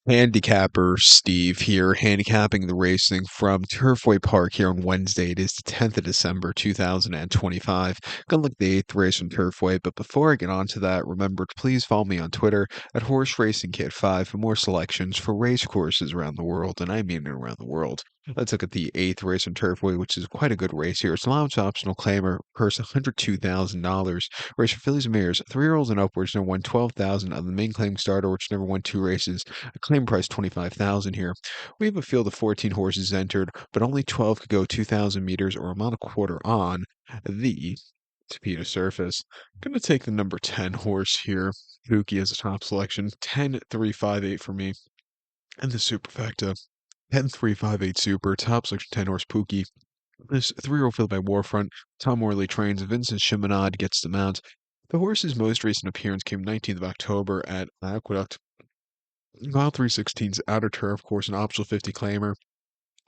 Handicapper Steve here, handicapping the racing from Turfway Park here on Wednesday. It is the 10th of December, 2025. Gonna look at the eighth race on Turfway, but before I get on to that, remember to please follow me on Twitter at Horse Racing Kit 5 for more selections for race courses around the world, and I mean around the world. Let's look at the eighth race on Turfway, which is quite a good race here. It's an allowance optional claimer, purse $102,000. Race for fillies and mares, 3-year-olds and upwards, never won 12,000 on the main claim starter, which never won two races. A claim price 25,000 here. We have a field of 14 horses entered, but only 12 could go 2,000 meters or a mile and a quarter on the Tapeta surface. Gonna take the number 10 horse here. Pookie as a top selection. 10-3-5-8 for me. And the superfecta. 10-3-5-8 super. Top selection 10 horse Pookie. This 3-year-old field by Warfront. Tom Morley trains. Vincent Chiminade gets the mount. The horse's most recent appearance came 19th of October at Aqueduct. Mile 316's outer turf course, an optional 50 claimer.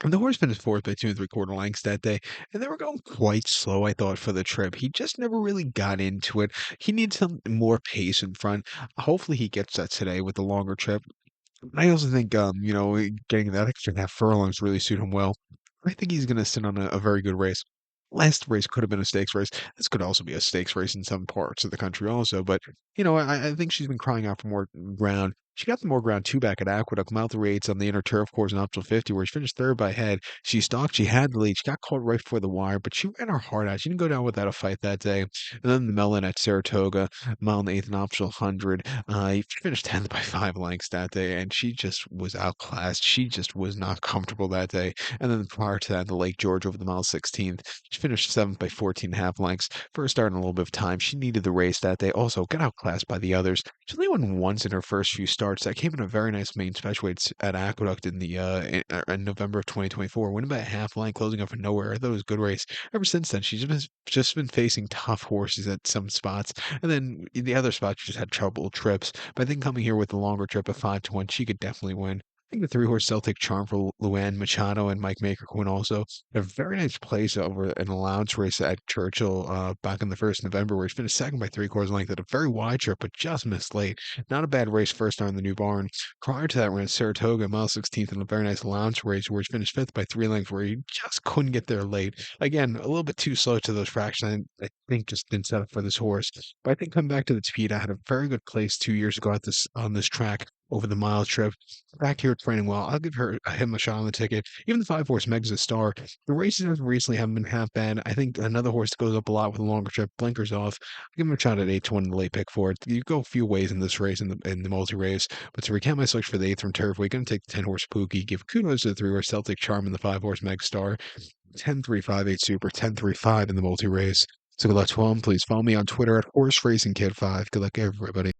And the horse finished fourth by 2 3/4 lengths that day, and they were going quite slow, I thought, for the trip. He just never really got into it. He needs some more pace in front. Hopefully, he gets that today with the longer trip. I also think, getting that extra half furlongs really suit him well. I think he's going to sit on a very good race. Last race could have been a stakes race. This could also be a stakes race in some parts of the country also, but, I think she's been crying out for more ground. She got the more ground two back at Aqueduct, mile 3/8 on the inner turf course in optional 50, where she finished third by head. She stalked, she had the lead, she got caught right before the wire, but she ran her heart out. She didn't go down without a fight that day. And then the Melon at Saratoga, mile and eighth and optional 100. She finished 10th by 5 lengths that day, and she just was outclassed. She just was not comfortable that day. And then prior to that, the Lake George over the mile 16th. She finished seventh by 14.5 lengths. First start in a little bit of time. She needed the race that day. Also, got outclassed by the others. She only won once in her first few starts. That came in a very nice main special weights at Aqueduct in November of 2024. Winning by a half length, closing up for nowhere. I thought it was a good race. Ever since then, she's just been facing tough horses at some spots, and then in the other spots, she just had trouble trips. But I think coming here with the longer trip of 5-1, she could definitely win. I think the three-horse Celtic Charm for Luann Machado and Mike Maker could win also. A very nice place over an allowance race at Churchill back in the 1st November, where he finished second by 3/4 length at a very wide trip, but just missed late. Not a bad race first time in the new barn. Prior to that, ran Saratoga, mile 16th, in a very nice allowance race where he finished fifth by 3 lengths, where he just couldn't get there late. Again, a little bit too slow to those fractions. I think just didn't set up for this horse. But I think coming back to the speed, I had a very good place 2 years ago at this on this track over the mile trip. Back here training well. I'll give him a shot on the ticket. Even the 5 horse Meg's a star. The races as of recently haven't been half bad. I think another horse that goes up a lot with a longer trip, Blinkers Off. I'll give him a shot at 8-1 in the late pick for it. You go a few ways in this race in the multi race. But to recap my selection for the eighth from Turf, we're going to take the 10 horse Pookie, give kudos to the 3 horse Celtic Charm and the 5 horse Meg Star. 10-3-5-8 Super, 10-3-5 in the multi race. So good luck to all. Please follow me on Twitter at Horse Racing Kid 5. Good luck, everybody.